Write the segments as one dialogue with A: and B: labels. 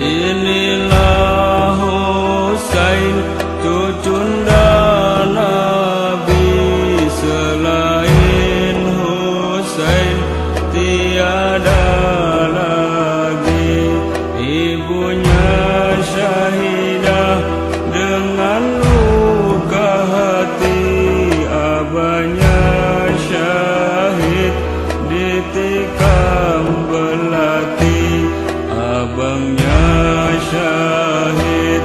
A: Inilah Husain, cucunda Nabi. Selain Husain tiada lagi. Ibunya syahidah dengan luka hati. Abahnya syahid ditikam belati. Abangnya syahid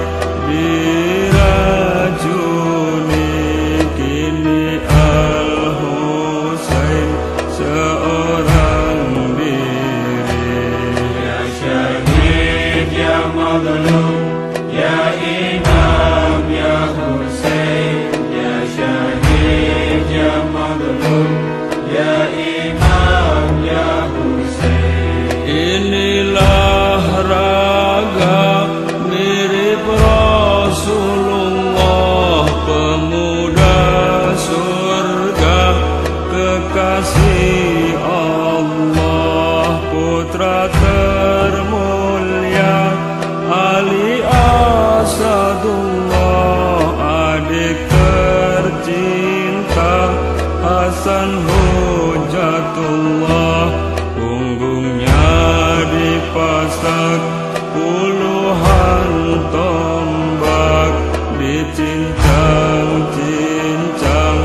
A: diracuni. Kini Al-Husain seorang diri.
B: Ya syahid, ya mazlum, ya imam, ya Husain. Ya syahid, ya mazlum, ya imam, ya Husain.
A: Inilah raga mirip Rasulullah, pemuda surga, kekasih Allah, putra termulia Ali Asadullah, adik tercinta Hasan Hujatullah. Punggungnya dipasak puluhan tombak, dicincang-cincang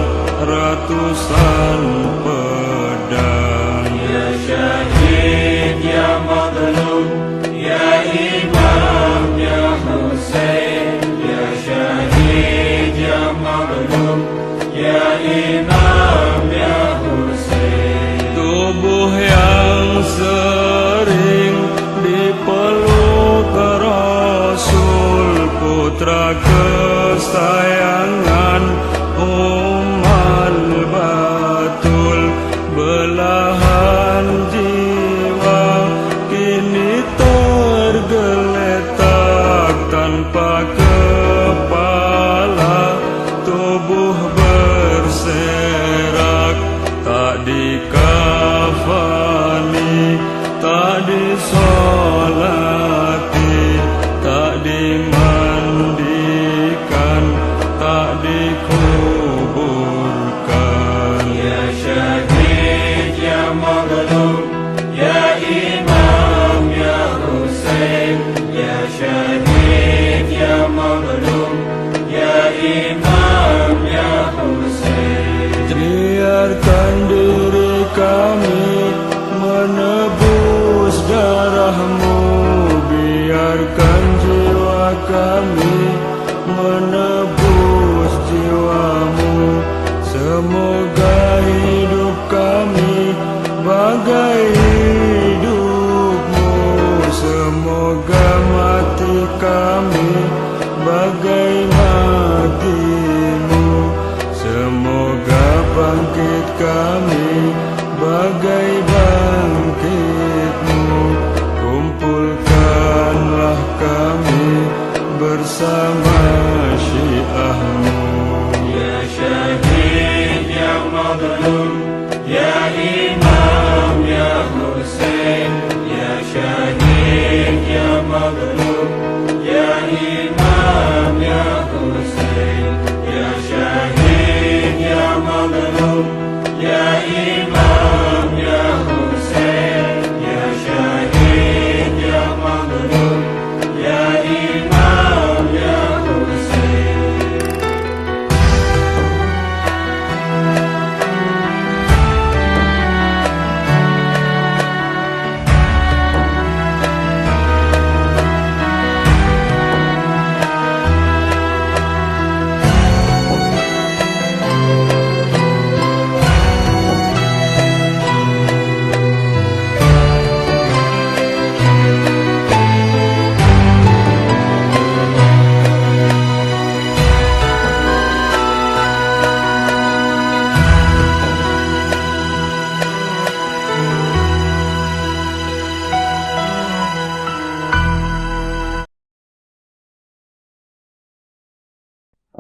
A: ratusan pedang.
B: Ya syahid, ya mazlum, ya imam, ya Husain. Ya syahid, ya mazlum, ya imam, ya Husain.
A: Tubuh yang sering dipeluk Rasul, putra kesayangan Ummal Batul. Belahan jiwa kini tergeletak tanpa kepala, tubuh berserak, tak dikafani, tak disolati, tak dimandikan, tak dikuburkan.
B: Ya syahid, ya mazlum, ya imam, ya Husain. Ya syahid, ya mazlum, ya imam, ya Husain.
A: Biarkan diri kami menebus darahmu, biarkan jiwa kami menebus jiwamu. Semoga hidup kami bagai hidupmu, semoga mati kami bagai matimu, semoga bangkit kami bagai bangkitmu. Kumpulkanlah kami bersama syiahmu.
B: Ya syahid, ya mazlum, ya imam, ya Husain. Ya syahid, ya mazlum, ya imam, ya Husain. Ya syahid, ya mazlum, ya imam, ya Husain. Ya syahid, ya mazlum, ya imam, ya Husain.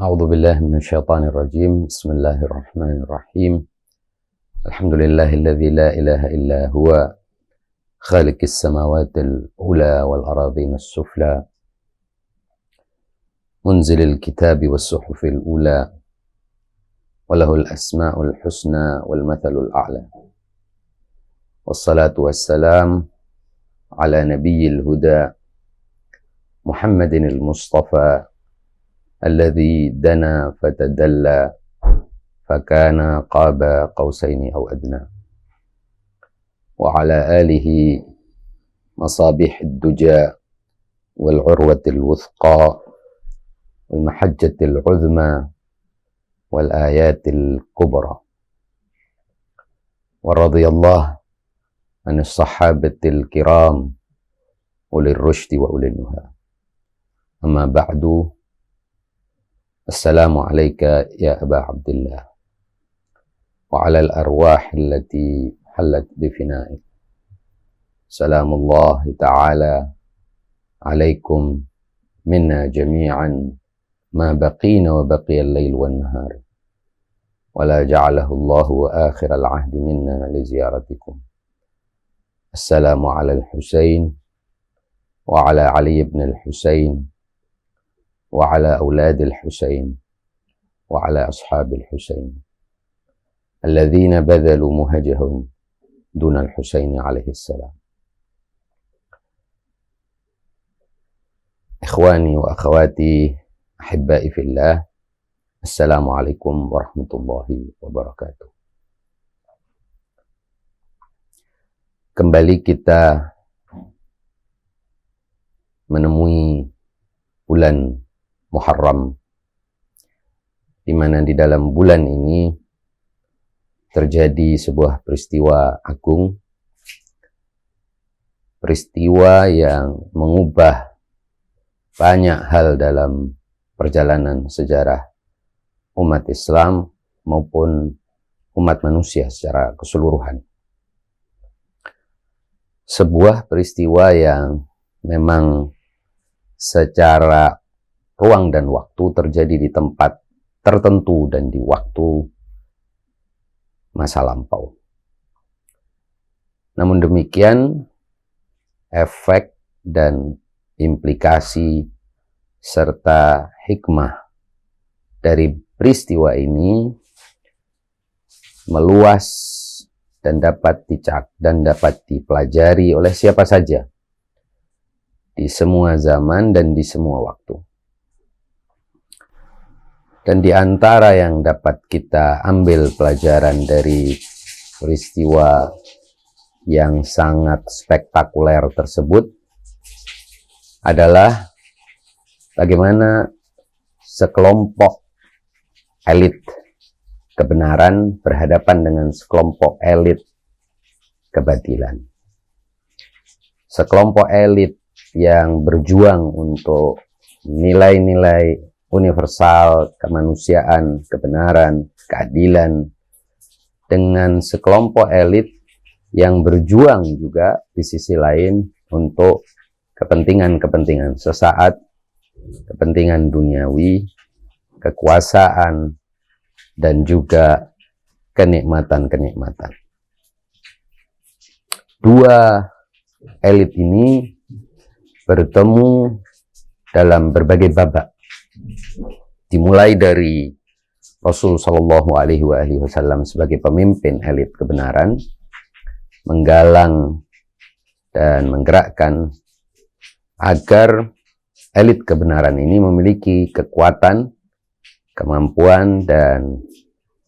C: أعوذ بالله من الشيطان الرجيم. بسم الله الرحمن الرحيم. الحمد لله الذي لا إله إلا هو خالق السماوات العلى والأراضين السفلى منزل الكتاب والصحف الأولى وله الأسماء الحسنى والمثل الأعلى والصلاة والسلام على نبي الهدى محمد المصطفى الذي دنا فتدلى فكان قاب قوسين أو أدنى وعلى آله مصابيح الدجى والعروة الوثقى والمحجة العظمى والآيات الكبرى ورضي الله عن الصحابة الكرام أولي الرشد وأولي النهى أما بعد السلام عليك يا أبا عبد الله وعلى الأرواح التي حلت بفنائك سلام الله تعالى عليكم منا جميعا ما بقينا وبقي الليل والنهار ولا جعله الله آخر العهد منا لزيارتكم. السلام على الحسين وعلى علي بن الحسين وعلى أولاد الحسين وعلى أصحاب الحسين الذين بذلوا مهجهم دون الحسين عليه السلام. إخواني وأخواتي أحبائي في الله، السلام عليكم ورحمة الله وبركاته. Kembali kita menemui bulan Muharram, di mana di dalam bulan ini terjadi sebuah peristiwa agung, peristiwa yang mengubah banyak hal dalam perjalanan sejarah umat Islam maupun umat manusia secara keseluruhan. Sebuah peristiwa yang memang secara ruang dan waktu terjadi di tempat tertentu dan di waktu masa lampau. Namun demikian, efek dan implikasi serta hikmah dari peristiwa ini meluas dan dapat dipelajari oleh siapa saja di semua zaman dan di semua waktu. Dan di antara yang dapat kita ambil pelajaran dari peristiwa yang sangat spektakuler tersebut adalah bagaimana sekelompok elit kebenaran berhadapan dengan sekelompok elit kebatilan. Sekelompok elit yang berjuang untuk nilai-nilai universal, kemanusiaan, kebenaran, keadilan, dengan sekelompok elit yang berjuang juga di sisi lain untuk kepentingan-kepentingan sesaat, kepentingan duniawi, kekuasaan, dan juga kenikmatan-kenikmatan. Dua elit ini bertemu dalam berbagai babak. Dimulai dari Rasul Shallallahu Alaihi Wasallam sebagai pemimpin elit kebenaran, menggalang dan menggerakkan agar elit kebenaran ini memiliki kekuatan, kemampuan, dan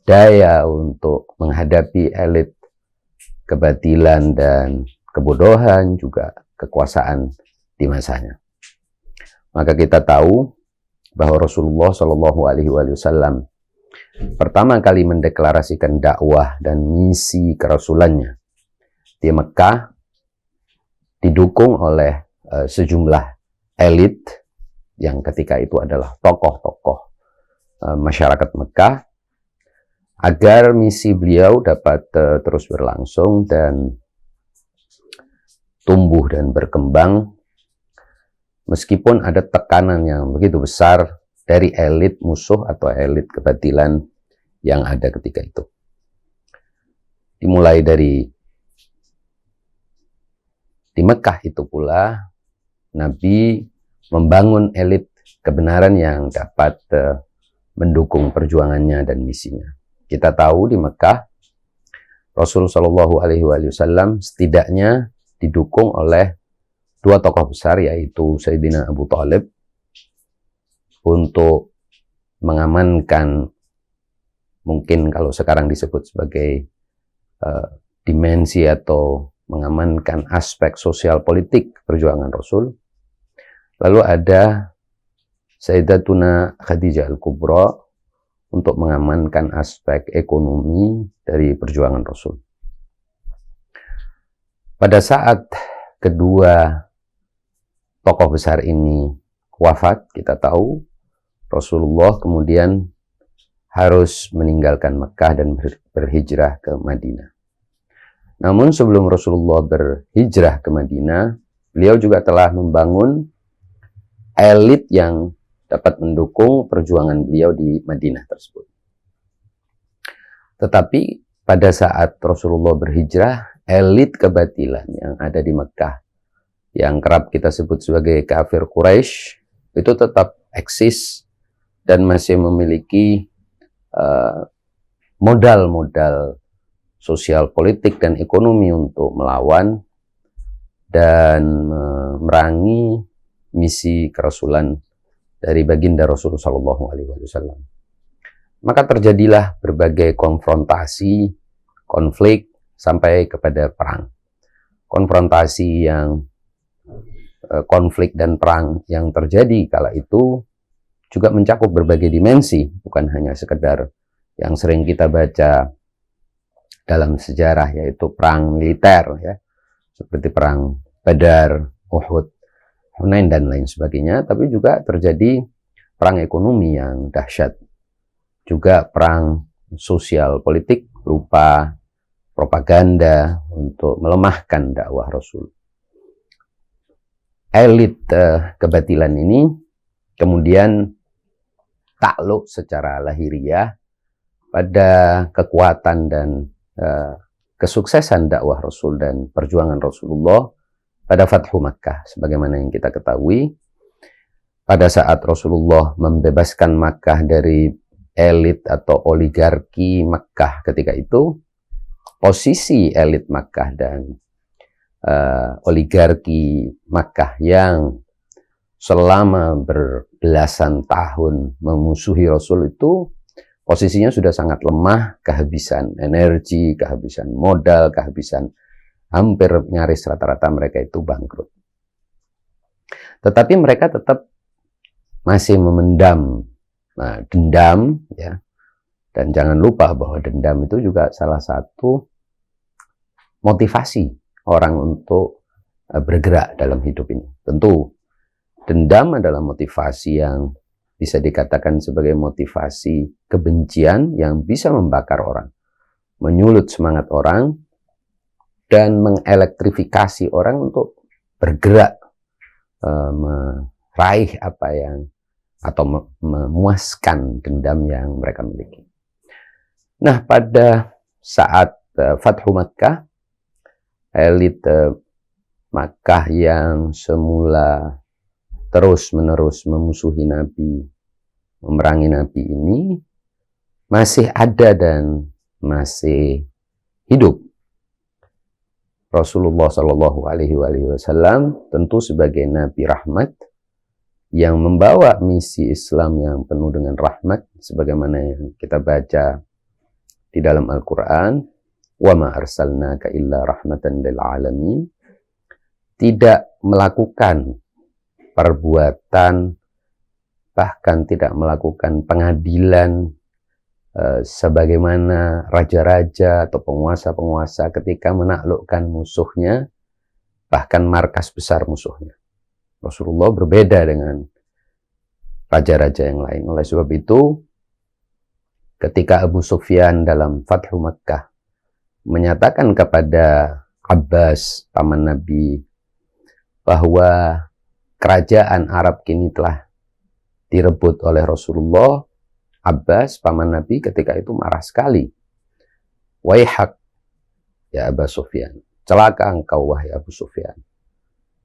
C: daya untuk menghadapi elit kebatilan dan kebodohan, juga kekuasaan di masanya. Maka kita tahu bahwa Rasulullah Shallallahu Alaihi Wasallam pertama kali mendeklarasikan dakwah dan misi kerasulannya di Mekah, didukung oleh sejumlah elit yang ketika itu adalah tokoh-tokoh masyarakat Mekah, agar misi beliau dapat terus berlangsung dan tumbuh dan berkembang meskipun ada tekanan yang begitu besar dari elit musuh atau elit kebatilan yang ada ketika itu. Dimulai dari Di Mekah itu pula Nabi membangun elit kebenaran yang dapat mendukung perjuangannya dan misinya. Kita tahu di Mekah Rasulullah Shallallahu Alaihi Wasallam setidaknya didukung oleh dua tokoh besar, yaitu Sayyidina Abu Thalib untuk mengamankan, mungkin kalau sekarang disebut sebagai dimensi atau mengamankan aspek sosial politik perjuangan Rasul. Lalu ada Sayyidatuna Khadijah Al-Kubra untuk mengamankan aspek ekonomi dari perjuangan Rasul. Pada saat kedua tokoh besar ini wafat, kita tahu Rasulullah kemudian harus meninggalkan Mekah dan berhijrah ke Madinah. Namun sebelum Rasulullah berhijrah ke Madinah, beliau juga telah membangun elit yang dapat mendukung perjuangan beliau di Madinah tersebut. Tetapi pada saat Rasulullah berhijrah, elit kebatilan yang ada di Mekah, yang kerap kita sebut sebagai kafir Quraisy, itu tetap eksis dan masih memiliki modal-modal sosial politik dan ekonomi untuk melawan dan memerangi misi kerasulan dari baginda Rasulullah SAW. Maka terjadilah berbagai konfrontasi, konflik, sampai kepada perang. Konflik dan perang yang terjadi kala itu juga mencakup berbagai dimensi, bukan hanya sekedar yang sering kita baca dalam sejarah, yaitu perang militer, ya, seperti perang Badar, Uhud, Hunain dan lain sebagainya, tapi juga terjadi perang ekonomi yang dahsyat, juga perang sosial politik berupa propaganda untuk melemahkan dakwah Rasul. Elit kebatilan ini kemudian takluk secara lahiriah pada kekuatan dan kesuksesan dakwah Rasul dan perjuangan Rasulullah pada Fathu Makkah. Sebagaimana yang kita ketahui, pada saat Rasulullah membebaskan Makkah dari elit atau oligarki Makkah ketika itu, posisi elit Makkah dan oligarki Makkah yang selama berbelasan tahun memusuhi Rasul itu posisinya sudah sangat lemah, kehabisan energi, kehabisan modal, kehabisan, hampir nyaris rata-rata mereka itu bangkrut. Tetapi mereka tetap masih memendam dendam, ya. Dan jangan lupa bahwa dendam itu juga salah satu motivasi orang untuk bergerak dalam hidup ini. Tentu dendam adalah motivasi yang bisa dikatakan sebagai motivasi kebencian yang bisa membakar orang, menyulut semangat orang, dan mengelektrifikasi orang untuk bergerak, meraih apa yang, atau memuaskan dendam yang mereka miliki. Nah, pada saat Fathu Makkah, elit Makkah yang semula terus-menerus memusuhi Nabi, memerangi Nabi ini, masih ada dan masih hidup. Rasulullah Shallallahu Alaihi Wasallam tentu sebagai Nabi Rahmat yang membawa misi Islam yang penuh dengan rahmat, sebagaimana yang kita baca di dalam Al-Quran, wa ma arsalnaka illa rahmatan lil alamin, tidak melakukan perbuatan, bahkan tidak melakukan pengadilan sebagaimana raja-raja atau penguasa-penguasa ketika menaklukkan musuhnya, bahkan markas besar musuhnya. Rasulullah berbeda dengan raja-raja yang lain. Oleh sebab itu, ketika Abu Sufyan dalam Fathu Makkah menyatakan kepada Abbas, paman Nabi, bahwa kerajaan Arab kini telah direbut oleh Rasulullah, Abbas, paman Nabi, ketika itu marah sekali. Waihak, ya Abu Sufyan, celaka engkau wahai Abu Sufyan.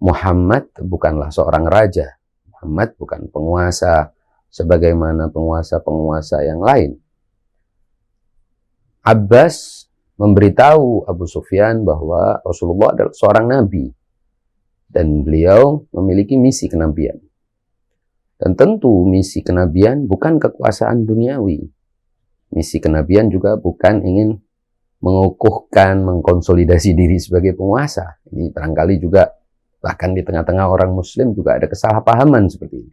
C: Muhammad bukanlah seorang raja. Muhammad bukan penguasa sebagaimana penguasa-penguasa yang lain. Abbas memberitahu Abu Sufyan bahwa Rasulullah adalah seorang nabi dan beliau memiliki misi kenabian. Dan tentu misi kenabian bukan kekuasaan duniawi. Misi kenabian juga bukan ingin mengukuhkan, mengkonsolidasi diri sebagai penguasa. Ini barangkali juga bahkan di tengah-tengah orang Muslim juga ada kesalahpahaman seperti ini.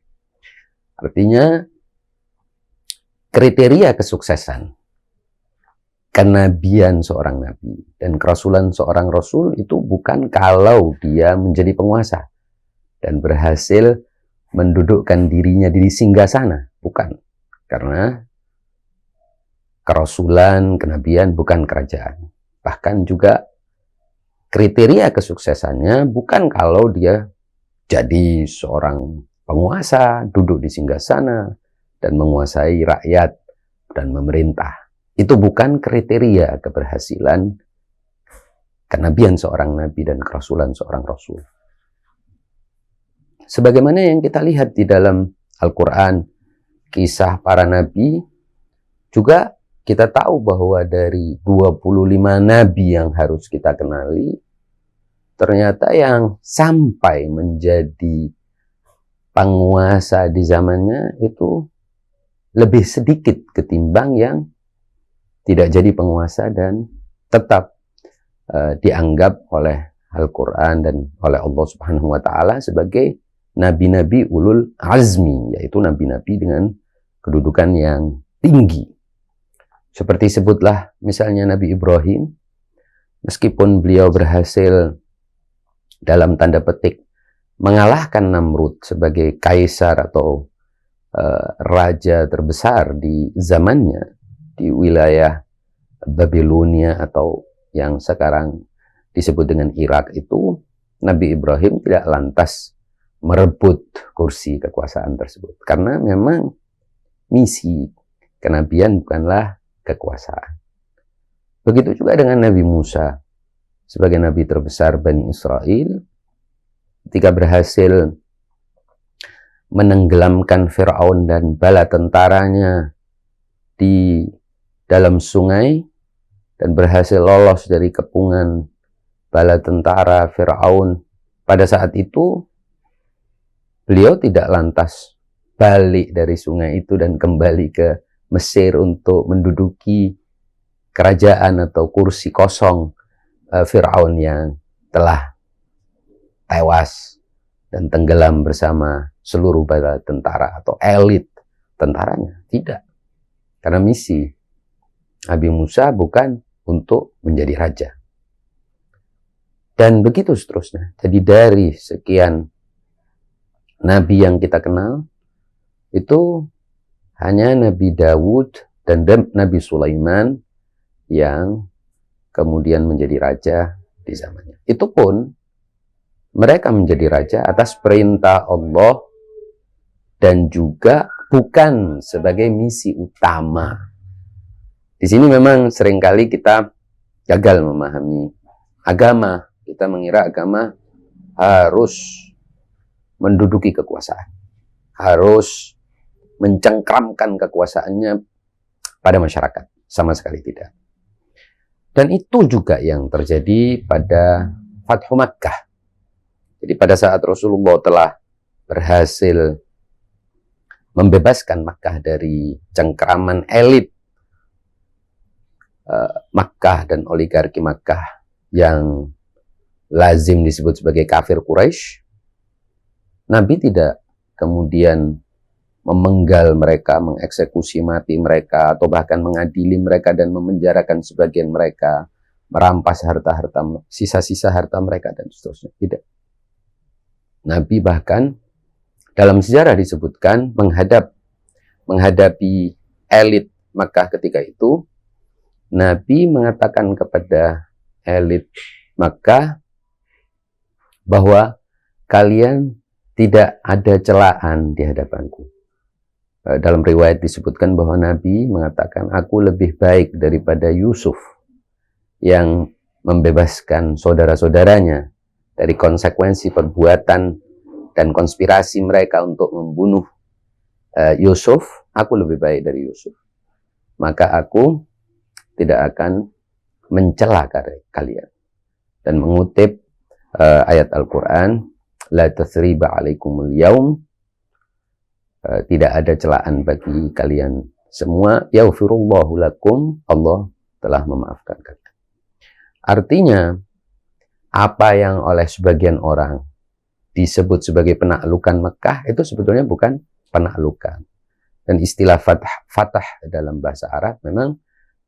C: Artinya kriteria kesuksesan kenabian seorang nabi dan kerasulan seorang rasul itu bukan kalau dia menjadi penguasa dan berhasil mendudukkan dirinya di singgasana, bukan. Karena kerasulan, kenabian bukan kerajaan. Bahkan juga kriteria kesuksesannya bukan kalau dia jadi seorang penguasa, duduk di singgasana dan menguasai rakyat dan memerintah. Itu bukan kriteria keberhasilan kenabian seorang nabi dan kerasulan seorang rasul. Sebagaimana yang kita lihat di dalam Al-Quran, kisah para nabi, juga kita tahu bahwa dari 25 nabi yang harus kita kenali, ternyata yang sampai menjadi penguasa di zamannya itu lebih sedikit ketimbang yang tidak jadi penguasa dan tetap dianggap oleh Al-Quran dan oleh Allah Subhanahu wa Ta'ala sebagai nabi-nabi ulul azmi, yaitu nabi-nabi dengan kedudukan yang tinggi. Seperti sebutlah misalnya Nabi Ibrahim, meskipun beliau berhasil dalam tanda petik mengalahkan Namrud sebagai kaisar atau raja terbesar di zamannya, di wilayah Babilonia atau yang sekarang disebut dengan Irak itu, Nabi Ibrahim tidak lantas merebut kursi kekuasaan tersebut. Karena memang misi kenabian bukanlah kekuasaan. Begitu juga dengan Nabi Musa sebagai nabi terbesar Bani Israel, ketika berhasil menenggelamkan Firaun dan bala tentaranya di dalam sungai dan berhasil lolos dari kepungan bala tentara Firaun. Pada saat itu beliau tidak lantas balik dari sungai itu dan kembali ke Mesir untuk menduduki kerajaan atau kursi kosong Firaun yang telah tewas dan tenggelam bersama seluruh bala tentara atau elit tentaranya. Tidak. Karena misi Nabi Musa bukan untuk menjadi raja. Dan begitu seterusnya. Jadi dari sekian nabi yang kita kenal, itu hanya Nabi Dawud dan Nabi Sulaiman yang kemudian menjadi raja di zamannya. Itu pun mereka menjadi raja atas perintah Allah dan juga bukan sebagai misi utama. Di sini memang seringkali kita gagal memahami agama. Kita mengira agama harus menduduki kekuasaan, harus mencengkramkan kekuasaannya pada masyarakat. Sama sekali tidak. Dan itu juga yang terjadi pada Fathu Makkah. Jadi pada saat Rasulullah telah berhasil membebaskan Makkah dari cengkraman elit Makkah dan oligarki Makkah yang lazim disebut sebagai kafir Quraisy, Nabi tidak kemudian memenggal mereka, mengeksekusi mati mereka, atau bahkan mengadili mereka dan memenjarakan sebagian mereka, merampas harta-harta, sisa-sisa harta mereka, dan seterusnya. Tidak. Nabi bahkan dalam sejarah disebutkan menghadapi elit Makkah ketika itu, Nabi mengatakan kepada elit Makkah bahwa kalian tidak ada celaan di hadapanku. Dalam riwayat disebutkan bahwa Nabi mengatakan, aku lebih baik daripada Yusuf yang membebaskan saudara-saudaranya dari konsekuensi perbuatan dan konspirasi mereka untuk membunuh Yusuf, aku lebih baik dari Yusuf. Maka aku tidak akan mencela kalian. Dan mengutip ayat Al-Quran, la tathriba alaikumul yaum, tidak ada celaan bagi kalian semua, yaghfirullahu lakum, Allah telah memaafkan kalian. Artinya, apa yang oleh sebagian orang disebut sebagai penaklukan Mekah itu sebetulnya bukan penaklukan. Dan istilah fatah dalam bahasa Arab memang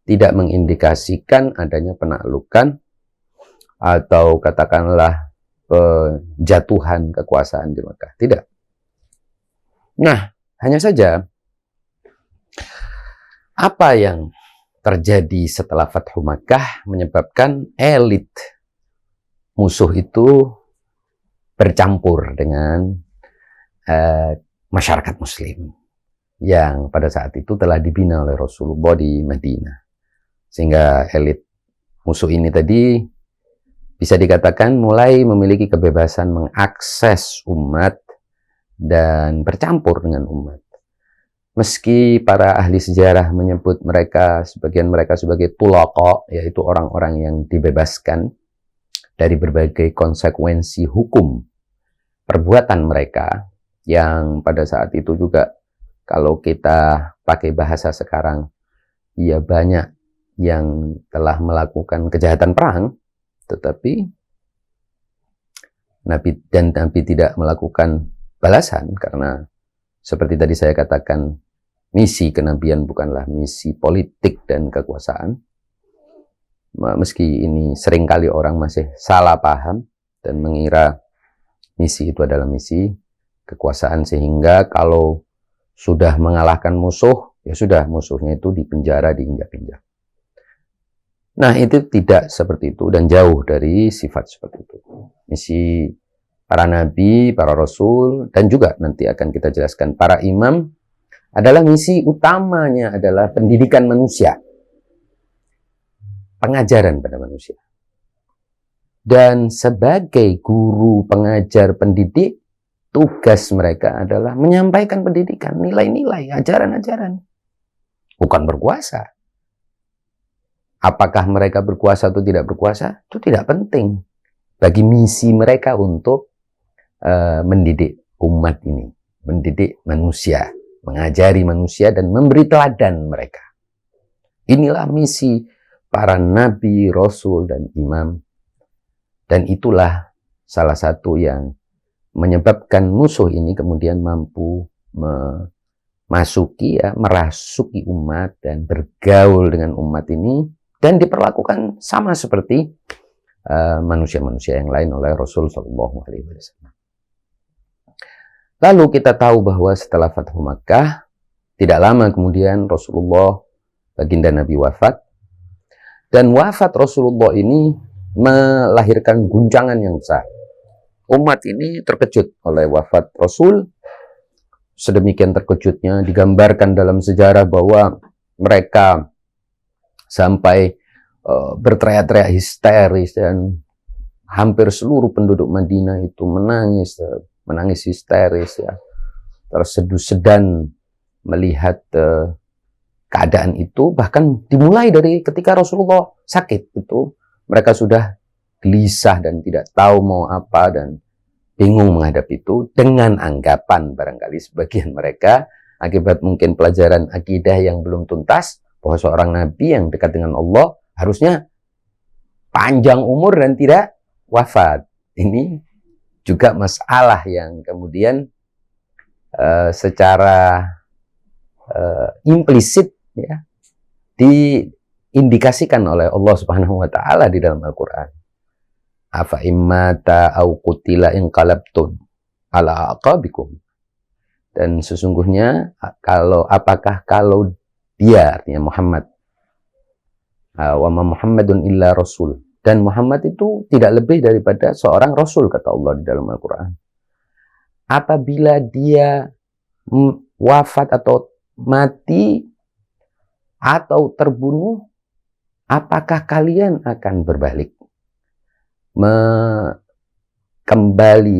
C: tidak mengindikasikan adanya penaklukan atau katakanlah penjatuhan kekuasaan di Mekah. Tidak. Nah, hanya saja apa yang terjadi setelah Fathu Makkah menyebabkan elit musuh itu bercampur dengan masyarakat Muslim yang pada saat itu telah dibina oleh Rasulullah di Madinah. Sehingga elit musuh ini tadi bisa dikatakan mulai memiliki kebebasan mengakses umat dan bercampur dengan umat. Meski para ahli sejarah menyebut sebagian mereka sebagai tulaqa, yaitu orang-orang yang dibebaskan dari berbagai konsekuensi hukum perbuatan mereka, yang pada saat itu juga kalau kita pakai bahasa sekarang, ya banyak yang telah melakukan kejahatan perang, tetapi Nabi tidak melakukan balasan, karena seperti tadi saya katakan, misi kenabian bukanlah misi politik dan kekuasaan. Meski ini seringkali orang masih salah paham dan mengira misi itu adalah misi kekuasaan, sehingga kalau sudah mengalahkan musuh, ya sudah, musuhnya itu dipenjara, diinjak-injak. Nah, itu tidak seperti itu dan jauh dari sifat seperti itu. Misi para nabi, para rasul, dan juga nanti akan kita jelaskan para imam adalah misi utamanya adalah pendidikan manusia. Pengajaran pada manusia. Dan sebagai guru, pengajar, pendidik, tugas mereka adalah menyampaikan pendidikan, nilai-nilai, ajaran-ajaran. Bukan berkuasa. Apakah mereka berkuasa atau tidak berkuasa? Itu tidak penting. Bagi misi mereka untuk mendidik umat ini. Mendidik manusia. Mengajari manusia dan memberi teladan mereka. Inilah misi para nabi, rasul, dan imam. Dan itulah salah satu yang menyebabkan musuh ini kemudian mampu merasuki umat dan bergaul dengan umat ini dan diperlakukan sama seperti manusia-manusia yang lain oleh Rasul Shallallahu Alaihi Wasallam. Lalu kita tahu bahwa setelah Fathu Makkah, tidak lama kemudian Rasulullah baginda Nabi wafat, dan wafat Rasulullah ini melahirkan guncangan yang besar. Umat ini terkejut oleh wafat Rasul. Sedemikian terkejutnya digambarkan dalam sejarah bahwa mereka sampai berteriak-teriak histeris dan hampir seluruh penduduk Madinah itu menangis histeris, ya, terseduh-sedan melihat keadaan itu. Bahkan dimulai dari ketika Rasulullah sakit itu, mereka sudah gelisah dan tidak tahu mau apa dan bingung menghadapi itu, dengan anggapan barangkali sebagian mereka akibat mungkin pelajaran akidah yang belum tuntas bahwa seorang nabi yang dekat dengan Allah harusnya panjang umur dan tidak wafat. Ini juga masalah yang kemudian secara implisit, ya, diindikasikan oleh Allah Subhanahu wa taala di dalam Al-Qur'an. Afa immata au qutila inqalabtum ala aqabikum. Dan sesungguhnya apakah kalau dia, artinya Muhammad, wa ma Muhammadun illa rasul, dan Muhammad itu tidak lebih daripada seorang rasul, kata Allah di dalam Al-Qur'an. Apabila dia wafat atau mati atau terbunuh, apakah kalian akan berbalik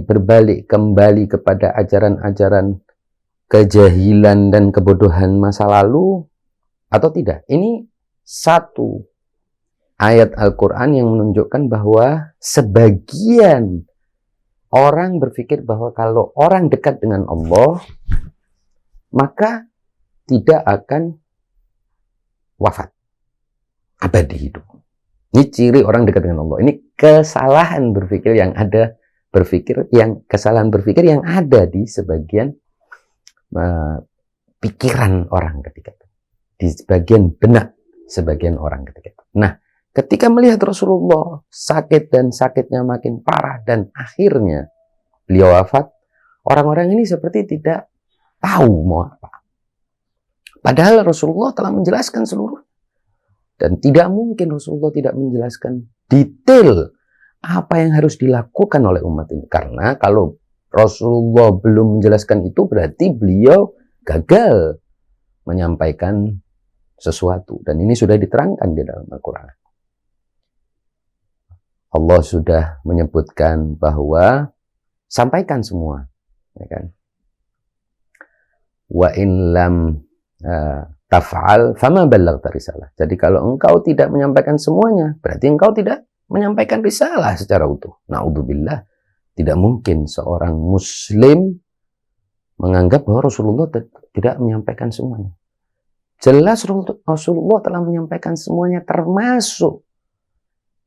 C: berbalik kembali kepada ajaran-ajaran kejahilan dan kebodohan masa lalu atau tidak? Ini satu ayat Al-Quran yang menunjukkan bahwa sebagian orang berpikir bahwa kalau orang dekat dengan Allah, maka tidak akan wafat, abadi hidup. Ini ciri orang dekat dengan Allah. Ini kesalahan berpikir yang ada, kesalahan berpikir yang ada di sebagian pikiran orang ketika itu, di sebagian benak sebagian orang ketika itu. Nah, ketika melihat Rasulullah sakit dan sakitnya makin parah dan akhirnya beliau wafat, orang-orang ini seperti tidak tahu mau apa. Padahal Rasulullah telah menjelaskan seluruh, dan tidak mungkin Rasulullah tidak menjelaskan detail apa yang harus dilakukan oleh umat ini. Karena kalau Rasulullah belum menjelaskan itu, berarti beliau gagal menyampaikan sesuatu. Dan ini sudah diterangkan di dalam Al-Quran. Allah sudah menyebutkan bahwa sampaikan semua, ya kan? Wa in lam taf'al fama ballaghta risalah. Jadi kalau engkau tidak menyampaikan semuanya, berarti engkau tidak menyampaikan risalah secara utuh. Na'udzubillah. Tidak mungkin seorang muslim menganggap bahwa Rasulullah tidak menyampaikan semuanya. Jelas Rasulullah telah menyampaikan semuanya, termasuk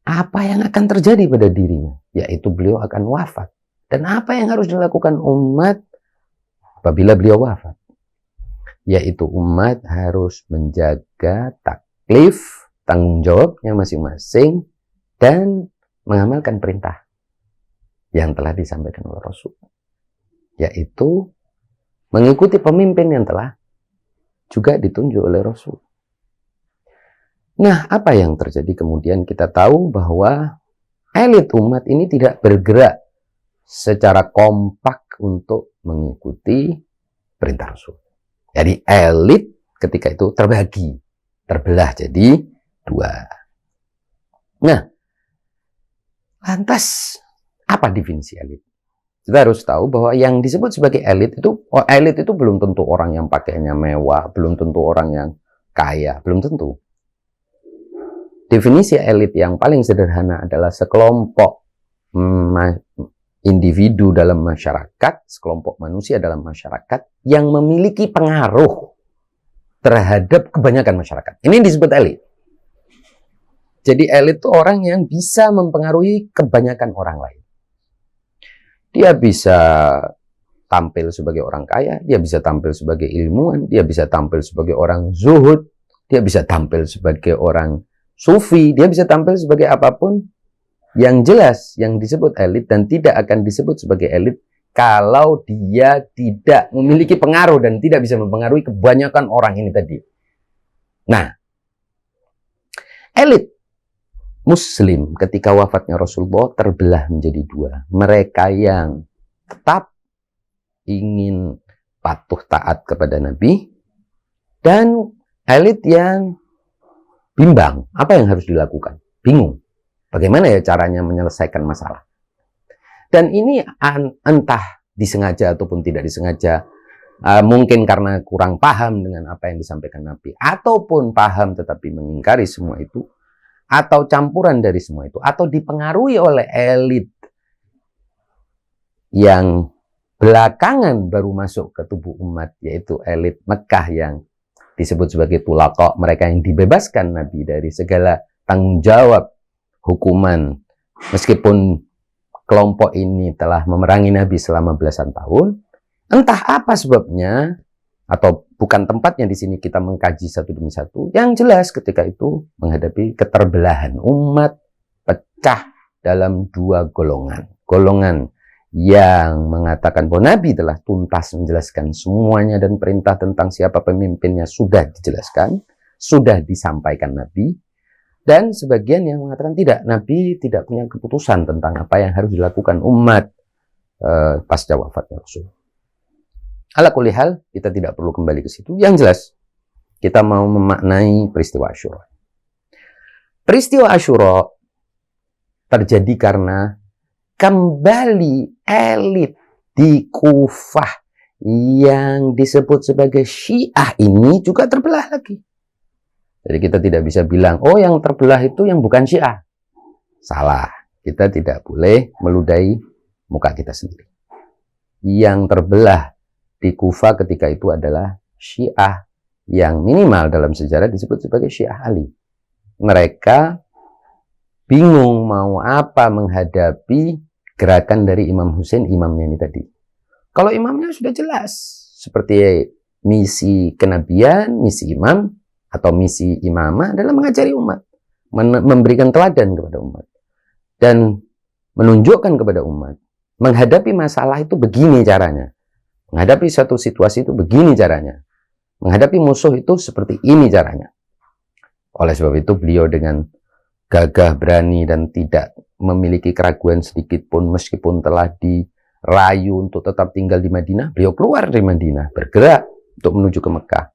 C: apa yang akan terjadi pada dirinya, yaitu beliau akan wafat. Dan apa yang harus dilakukan umat apabila beliau wafat, yaitu umat harus menjaga taklif, tanggung jawabnya masing-masing, dan mengamalkan perintah yang telah disampaikan oleh Rasul, yaitu mengikuti pemimpin yang telah juga ditunjuk oleh Rasul. Nah, apa yang terjadi kemudian? Kita tahu bahwa elit umat ini tidak bergerak secara kompak untuk mengikuti perintah Rasul. Jadi elit ketika itu terbagi, terbelah jadi dua. Nah, lantas apa definisi elit? Kita harus tahu bahwa yang disebut sebagai elit itu belum tentu orang yang pakaiannya mewah, belum tentu orang yang kaya, belum tentu. Definisi elit yang paling sederhana adalah sekelompok individu dalam masyarakat, sekelompok manusia dalam masyarakat yang memiliki pengaruh terhadap kebanyakan masyarakat. Ini disebut elit. Jadi elit itu orang yang bisa mempengaruhi kebanyakan orang lain. Dia bisa tampil sebagai orang kaya, dia bisa tampil sebagai ilmuwan, dia bisa tampil sebagai orang zuhud, dia bisa tampil sebagai orang sufi, dia bisa tampil sebagai apapun. Yang jelas, yang disebut elit dan tidak akan disebut sebagai elit kalau dia tidak memiliki pengaruh dan tidak bisa mempengaruhi kebanyakan orang ini tadi. Nah, elit Muslim ketika wafatnya Rasulullah terbelah menjadi dua. Mereka yang tetap ingin patuh taat kepada Nabi, dan elit yang bimbang. Apa yang harus dilakukan? Bingung. Bagaimana ya caranya menyelesaikan masalah? Dan ini entah disengaja ataupun tidak disengaja, mungkin karena kurang paham dengan apa yang disampaikan Nabi, ataupun paham tetapi mengingkari semua itu, atau campuran dari semua itu, atau dipengaruhi oleh elit yang belakangan baru masuk ke tubuh umat, yaitu elit Mekah yang disebut sebagai tulaqah, mereka yang dibebaskan Nabi dari segala tanggung jawab hukuman, meskipun kelompok ini telah memerangi Nabi selama belasan tahun. Entah apa sebabnya, atau bukan tempatnya di sini kita mengkaji satu demi satu. Yang jelas ketika itu menghadapi keterbelahan umat, pecah dalam dua golongan. Golongan yang mengatakan bahwa Nabi telah tuntas menjelaskan semuanya dan perintah tentang siapa pemimpinnya sudah dijelaskan, sudah disampaikan Nabi. Dan sebagian yang mengatakan tidak, Nabi tidak punya keputusan tentang apa yang harus dilakukan umat pasca wafatnya Rasul. Ala kulli hal, kita tidak perlu kembali ke situ. Yang jelas, kita mau memaknai peristiwa Asyura. Peristiwa Asyura terjadi karena kembali elit di Kufah yang disebut sebagai Syiah ini juga terbelah lagi. Jadi kita tidak bisa bilang, oh yang terbelah itu yang bukan Syiah. Salah. Kita tidak boleh meludahi muka kita sendiri. Yang terbelah di Kufah ketika itu adalah Syiah yang minimal dalam sejarah disebut sebagai Syiah Ali. Mereka bingung mau apa menghadapi gerakan dari Imam Hussein, imamnya ini tadi. Kalau imamnya sudah jelas, seperti misi kenabian, misi imam, atau misi imamah adalah mengajari umat, memberikan teladan kepada umat, dan menunjukkan kepada umat, menghadapi masalah itu begini caranya, menghadapi satu situasi itu begini caranya, menghadapi musuh itu seperti ini caranya. Oleh sebab itu beliau dengan gagah, berani, dan tidak memiliki keraguan sedikit pun meskipun telah dirayu untuk tetap tinggal di Madinah, beliau keluar dari Madinah, bergerak untuk menuju ke Mekah.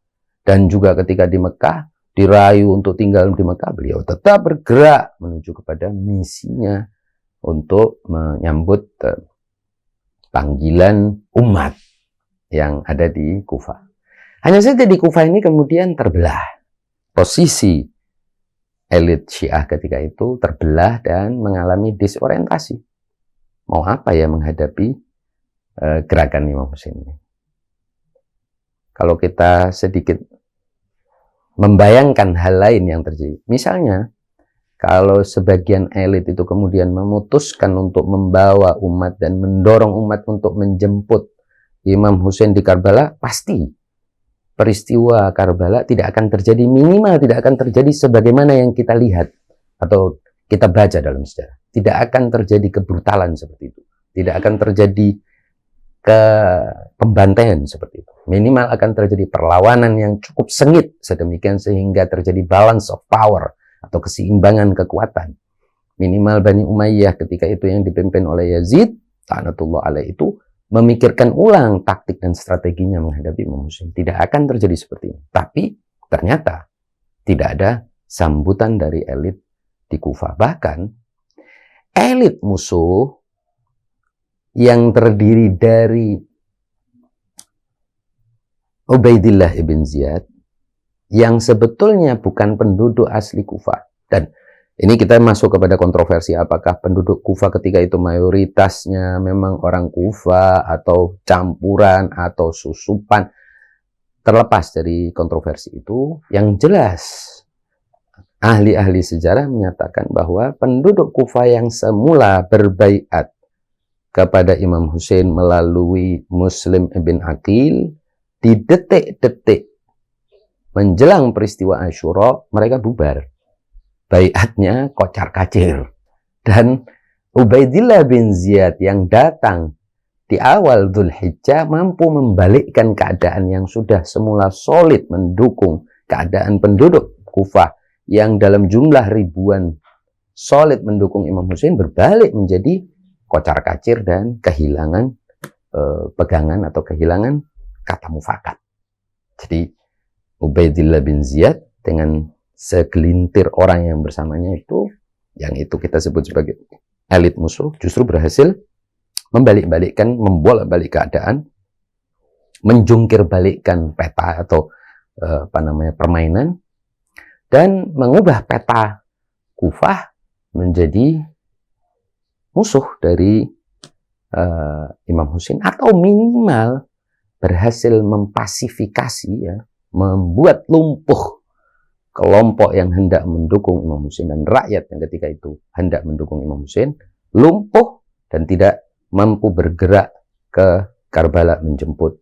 C: Dan juga ketika di Mekah, dirayu untuk tinggal di Mekah, beliau tetap bergerak menuju kepada misinya untuk menyambut panggilan umat yang ada di Kufah. Hanya saja di Kufah ini kemudian terbelah. Posisi elit Syiah ketika itu terbelah dan mengalami disorientasi. Mau apa ya menghadapi gerakan Imam Hussein ini? Kalau kita sedikit membayangkan hal lain yang terjadi. Misalnya, kalau sebagian elit itu kemudian memutuskan untuk membawa umat dan mendorong umat untuk menjemput Imam Hussein di Karbala, pasti peristiwa Karbala tidak akan terjadi, minimal tidak akan terjadi sebagaimana yang kita lihat atau kita baca dalam sejarah. Tidak akan terjadi kebrutalan seperti itu. Tidak akan terjadi pembantaian seperti itu. Minimal akan terjadi perlawanan yang cukup sengit sedemikian sehingga terjadi balance of power atau keseimbangan kekuatan. Minimal Bani Umayyah ketika itu yang dipimpin oleh Yazid, laknatullah alaih, itu memikirkan ulang taktik dan strateginya menghadapi Imam Hussein. Tidak akan terjadi seperti ini. Tapi ternyata tidak ada sambutan dari elit di Kufah. Bahkan elit musuh yang terdiri dari Ubaidillah ibn Ziyad yang sebetulnya bukan penduduk asli Kufah. Dan ini kita masuk kepada kontroversi apakah penduduk Kufah ketika itu mayoritasnya memang orang Kufah atau campuran atau susupan. Terlepas dari kontroversi itu, yang jelas ahli-ahli sejarah menyatakan bahwa penduduk Kufah yang semula berbaiat kepada Imam Hussein melalui Muslim ibn Aqil, di detik-detik menjelang peristiwa Asyura, mereka bubar. Baiatnya kocar-kacir. Dan Ubaidillah bin Ziyad yang datang di awal Dzulhijjah mampu membalikkan keadaan yang sudah semula solid mendukung keadaan penduduk Kufah yang dalam jumlah ribuan solid mendukung Imam Hussein, berbalik menjadi kocar-kacir dan kehilangan pegangan atau kehilangan kata mufakat. Jadi Ubaidillah bin Ziyad dengan segelintir orang yang bersamanya itu, yang itu kita sebut sebagai elit musuh, justru berhasil membalik-balikkan, membolak-balik keadaan, menjungkir-balikkan peta atau permainan, dan mengubah peta Kufah menjadi musuh dari Imam Hussein, atau minimal berhasil mempasifikasi, ya, membuat lumpuh kelompok yang hendak mendukung Imam Hussein dan rakyat yang ketika itu hendak mendukung Imam Hussein, lumpuh dan tidak mampu bergerak ke Karbala menjemput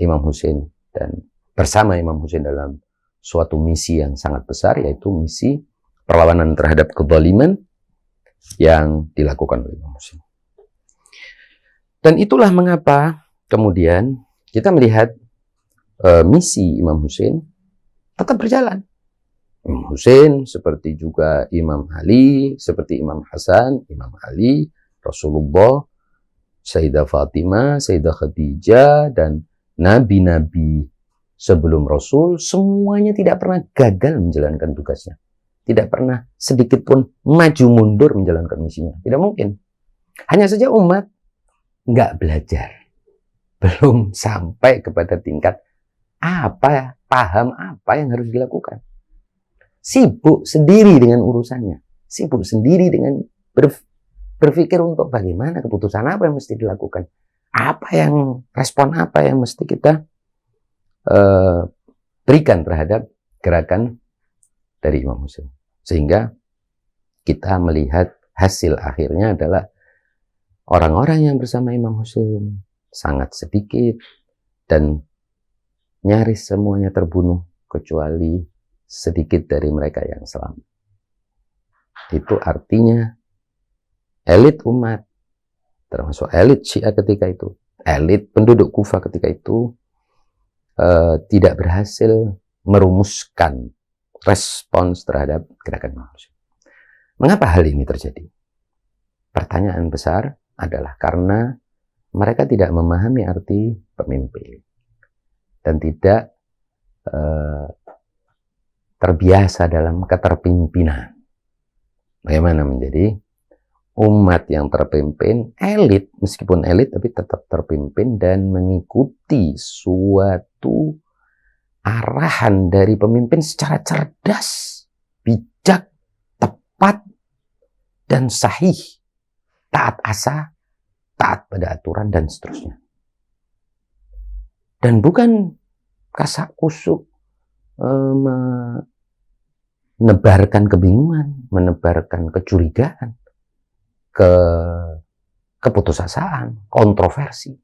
C: Imam Hussein dan bersama Imam Hussein dalam suatu misi yang sangat besar, yaitu misi perlawanan terhadap kezaliman yang dilakukan oleh Imam Hussein. Dan itulah mengapa kemudian kita melihat misi Imam Hussein tetap berjalan. Imam Hussein seperti juga Imam Ali, seperti Imam Hasan, Imam Ali, Rasulullah, Sayyidah Fatimah, Sayyidah Khadijah, dan nabi-nabi sebelum Rasul, semuanya tidak pernah gagal menjalankan tugasnya. Tidak pernah sedikit pun maju mundur menjalankan misinya. Tidak mungkin. Hanya saja umat nggak belajar, belum sampai kepada tingkat paham apa yang harus dilakukan. Sibuk sendiri dengan urusannya, sibuk sendiri dengan berpikir untuk bagaimana keputusan apa yang mesti dilakukan, respon apa yang mesti kita berikan terhadap gerakan dari Imam Husain. Sehingga kita melihat hasil akhirnya adalah orang-orang yang bersama Imam Husain sangat sedikit dan nyaris semuanya terbunuh kecuali sedikit dari mereka yang selamat. Itu artinya elit umat, termasuk elit Syiah ketika itu, elit penduduk Kufah ketika itu, tidak berhasil merumuskan respons terhadap gerakan Imam Husain. Mengapa hal ini terjadi? Pertanyaan besar adalah karena mereka tidak memahami arti pemimpin dan tidak terbiasa dalam keterpimpinan. Bagaimana menjadi umat yang terpimpin, elit, meskipun elit tapi tetap terpimpin dan mengikuti suatu arahan dari pemimpin secara cerdas, bijak, tepat, dan sahih, taat asa, taat pada aturan, dan seterusnya. Dan bukan kasak kusuk menebarkan kebingungan, menebarkan kecurigaan, keputusasaan, kontroversi.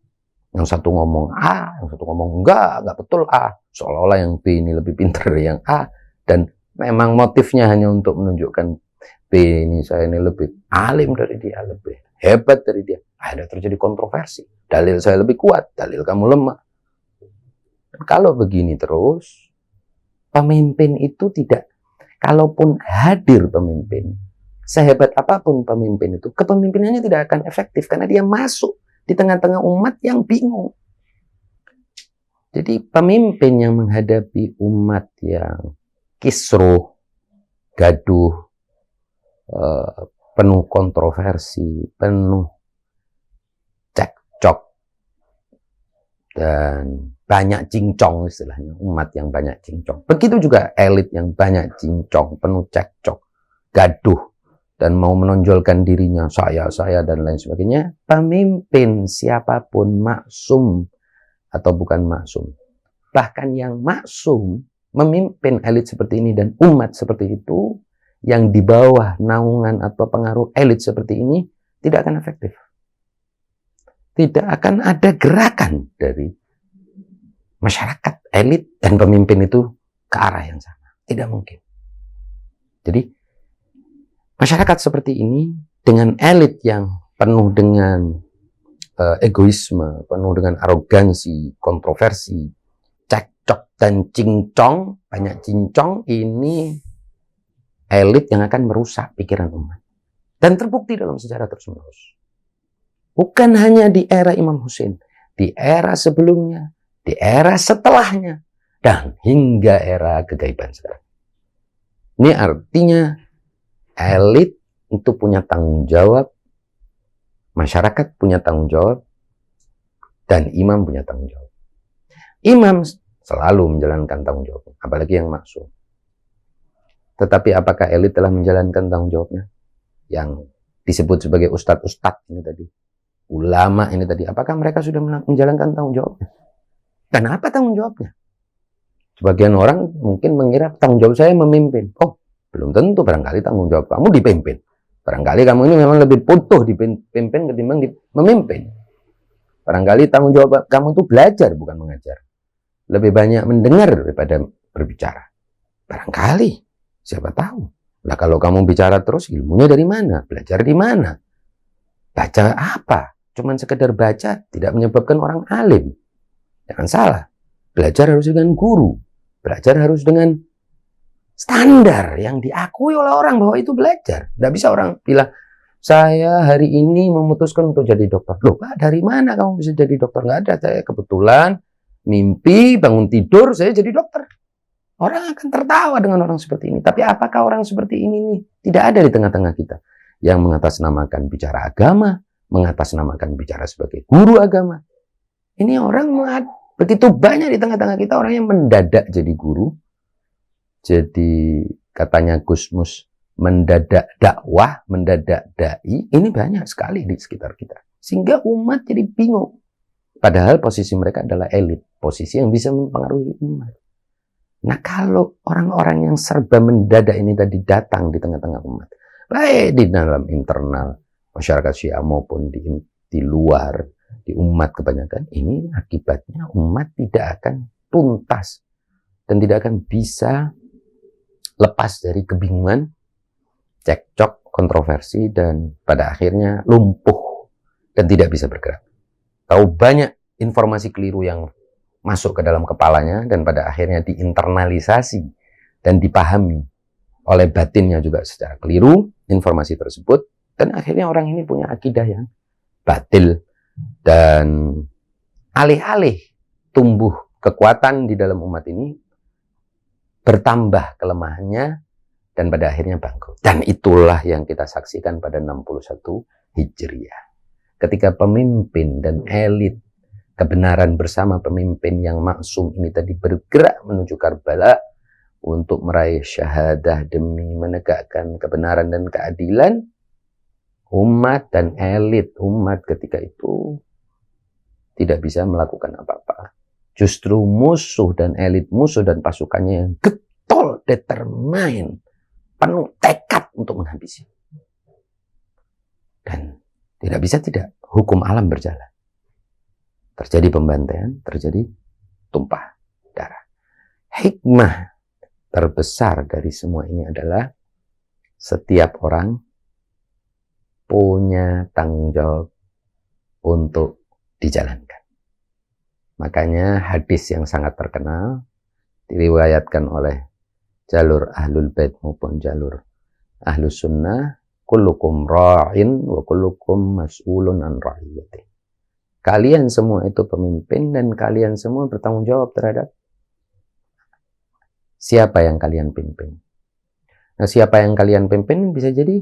C: Yang satu ngomong A, yang satu ngomong enggak betul A. Seolah-olah yang B ini lebih pintar dari yang A. Dan memang motifnya hanya untuk menunjukkan B ini, saya ini lebih alim dari dia, lebih hebat dari dia. Ada terjadi kontroversi. Dalil saya lebih kuat, dalil kamu lemah. Dan kalau begini terus, pemimpin itu tidak, kalaupun hadir pemimpin, sehebat apapun pemimpin itu, kepemimpinannya tidak akan efektif karena dia masuk di tengah-tengah umat yang bingung. Jadi pemimpin yang menghadapi umat yang kisruh, gaduh, penuh kontroversi, penuh cekcok, dan banyak cincong istilahnya, umat yang banyak cincong. Begitu juga elit yang banyak cincong, penuh cekcok, gaduh, dan mau menonjolkan dirinya, saya, dan lain sebagainya. Pemimpin siapapun, maksum atau bukan maksum, bahkan yang maksum, memimpin elit seperti ini dan umat seperti itu, yang di bawah naungan atau pengaruh elit seperti ini, tidak akan efektif. Tidak akan ada gerakan dari masyarakat, elit, dan pemimpin itu ke arah yang sama. Tidak mungkin. Jadi, masyarakat seperti ini dengan elit yang penuh dengan egoisme, penuh dengan arogansi, kontroversi, cekcok dan cincong, banyak cincong, ini elit yang akan merusak pikiran umat. Dan terbukti dalam sejarah terus-menerus. Bukan hanya di era Imam Husain, di era sebelumnya, di era setelahnya, dan hingga era kegaiban sekarang. Ini artinya elit itu punya tanggung jawab, masyarakat punya tanggung jawab, dan imam punya tanggung jawab. Imam selalu menjalankan tanggung jawabnya, apalagi yang maksum. Tetapi apakah elit telah menjalankan tanggung jawabnya? Yang disebut sebagai ustadz-ustadz ini tadi, ulama ini tadi, apakah mereka sudah menjalankan tanggung jawabnya? Dan apa tanggung jawabnya? Sebagian orang mungkin mengira tanggung jawab saya memimpin. Oh, belum tentu, barangkali tanggung jawab kamu dipimpin. Barangkali kamu ini memang lebih butuh dipimpin ketimbang memimpin. Barangkali tanggung jawab kamu itu belajar bukan mengajar. Lebih banyak mendengar daripada berbicara. Barangkali, siapa tahu. Lah kalau kamu bicara terus, ilmunya dari mana? Belajar di mana? Baca apa? Cuman sekedar baca tidak menyebabkan orang alim. Jangan salah. Belajar harus dengan guru. Belajar harus dengan standar yang diakui oleh orang bahwa itu belajar. Tidak bisa orang bilang, saya hari ini memutuskan untuk jadi dokter. Loh, Pak, dari mana kamu bisa jadi dokter? Nggak ada, saya kebetulan mimpi, bangun tidur, saya jadi dokter. Orang akan tertawa dengan orang seperti ini. Tapi apakah orang seperti ini nih tidak ada di tengah-tengah kita? Yang mengatasnamakan bicara agama, mengatasnamakan bicara sebagai guru agama. Ini orang begitu banyak di tengah-tengah kita orang yang mendadak jadi guru. Jadi katanya Gusmus, mendadak dakwah, mendadak dai, ini banyak sekali di sekitar kita. Sehingga umat jadi bingung. Padahal posisi mereka adalah elit, posisi yang bisa mempengaruhi umat. Nah, kalau orang-orang yang serba mendadak ini tadi datang di tengah-tengah umat, baik di dalam internal masyarakat Syiah maupun di luar, di umat kebanyakan, ini akibatnya umat tidak akan tuntas dan tidak akan bisa lepas dari kebingungan, cekcok, kontroversi, dan pada akhirnya lumpuh dan tidak bisa bergerak. Tahu banyak informasi keliru yang masuk ke dalam kepalanya dan pada akhirnya diinternalisasi dan dipahami oleh batinnya juga secara keliru informasi tersebut, dan akhirnya orang ini punya akidah yang batil, dan alih-alih tumbuh kekuatan di dalam umat ini, bertambah kelemahannya dan pada akhirnya bangkrut. Dan itulah yang kita saksikan pada 61 Hijriah. Ketika pemimpin dan elit kebenaran bersama pemimpin yang maksum ini tadi bergerak menuju Karbala untuk meraih syahadah demi menegakkan kebenaran dan keadilan, umat dan elit umat ketika itu tidak bisa melakukan apa-apa. Justru musuh dan elit musuh dan pasukannya yang getol, determine, penuh tekad untuk menghabisi. Dan tidak bisa tidak, hukum alam berjalan. Terjadi pembantaian, terjadi tumpah darah. Hikmah terbesar dari semua ini adalah setiap orang punya tanggung jawab untuk dijalankan. Makanya hadis yang sangat terkenal diriwayatkan oleh jalur Ahlul Bait maupun jalur Ahlus Sunnah, kullukum ra'in wa kullukum mas'ulun an ra'iyati. Kalian semua itu pemimpin dan kalian semua bertanggung jawab terhadap siapa yang kalian pimpin. Nah, siapa yang kalian pimpin bisa jadi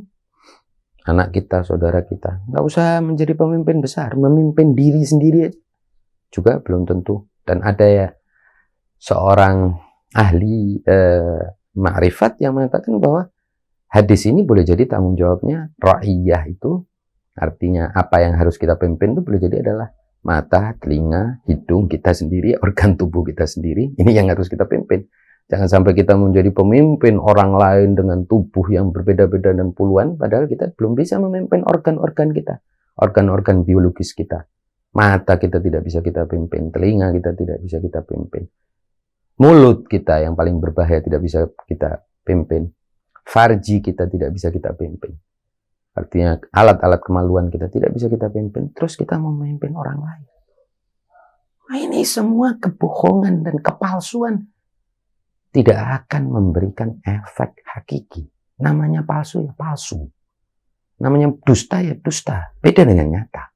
C: anak kita, saudara kita. Nggak usah menjadi pemimpin besar, memimpin diri sendiri juga belum tentu. Dan ada ya seorang ahli ma'rifat yang mengatakan bahwa hadis ini boleh jadi tanggung jawabnya ra'iyah itu. Artinya apa yang harus kita pimpin itu boleh jadi adalah mata, telinga, hidung kita sendiri, organ tubuh kita sendiri. Ini yang harus kita pimpin. Jangan sampai kita menjadi pemimpin orang lain dengan tubuh yang berbeda-beda dan puluhan, padahal kita belum bisa memimpin organ-organ kita, organ-organ biologis kita. Mata kita tidak bisa kita pimpin, telinga kita tidak bisa kita pimpin. Mulut kita yang paling berbahaya tidak bisa kita pimpin. Farji kita tidak bisa kita pimpin. Artinya alat-alat kemaluan kita tidak bisa kita pimpin, terus kita mau memimpin orang lain. Nah, ini semua kebohongan dan kepalsuan tidak akan memberikan efek hakiki. Namanya palsu ya palsu. Namanya dusta ya dusta. Beda dengan nyata.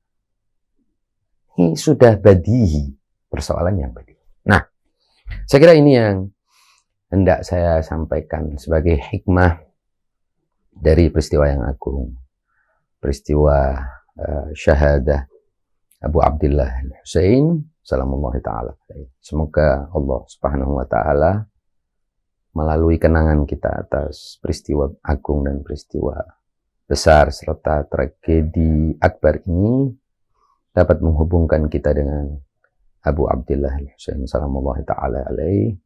C: Ini sudah badihi, persoalan yang badihi. Nah, saya kira ini yang hendak saya sampaikan sebagai hikmah dari peristiwa yang agung. Peristiwa syahadah Abu Abdillah Al-Husain salamullahi ta'ala. Semoga Allah subhanahu wa ta'ala melalui kenangan kita atas peristiwa agung dan peristiwa besar serta tragedi akbar ini dapat menghubungkan kita dengan Abu Abdillah Al-Husain salamullahi ta'ala alaih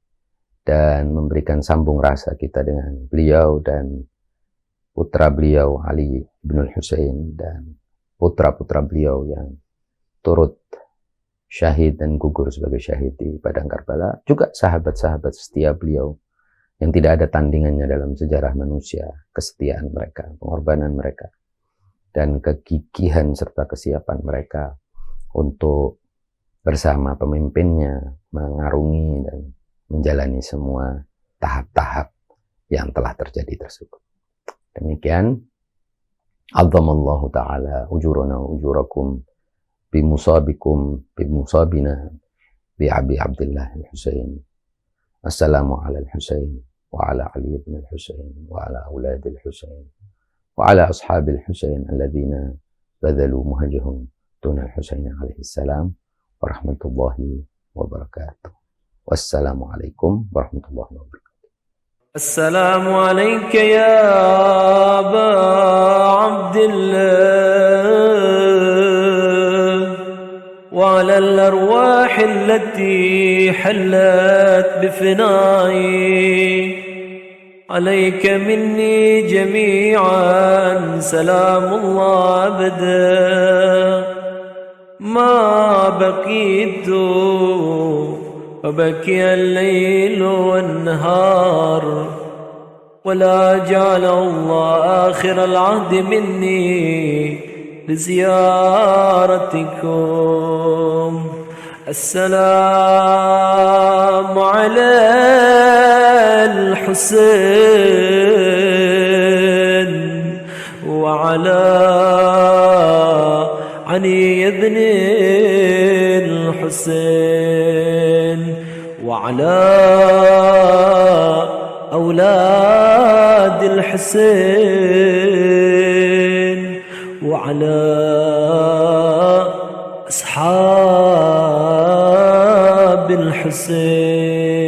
C: dan memberikan sambung rasa kita dengan beliau dan putra beliau Ali bin Husain dan putra-putra beliau yang turut syahid dan gugur sebagai syahid di Padang Karbala, juga sahabat-sahabat setia beliau yang tidak ada tandingannya dalam sejarah manusia, kesetiaan mereka, pengorbanan mereka, dan kegigihan serta kesiapan mereka untuk bersama pemimpinnya mengarungi dan menjalani semua tahap-tahap yang telah terjadi tersebut. Demikian, azzamallahu ta'ala ujurana ujurakum bimusabikum bimusabina bi Abi Abdillah Al-Husain. Assalamu ala Al-Husain wa ala Ali ibn Al-Husain wa ala aulad Al-Husain wa ala ashab Al-Husain alladhina بذلوا مهجهم دون الحسين عليه السلام ورحمة الله وبركاته. والسلام عليكم ورحمة الله وبركاته.
D: السلام عليك يا أبا عبد الله وعلى الأرواح التي حلت بفنائي، عليك مني جميعا سلام الله أبدا. ما بقيت وبكي الليل والنهار، ولا جعل الله آخر العهد مني لزيارتكم. السلام على الحسين وعلى علي بن الحسين وعلى أولاد الحسين وعلى أصحاب الحسين.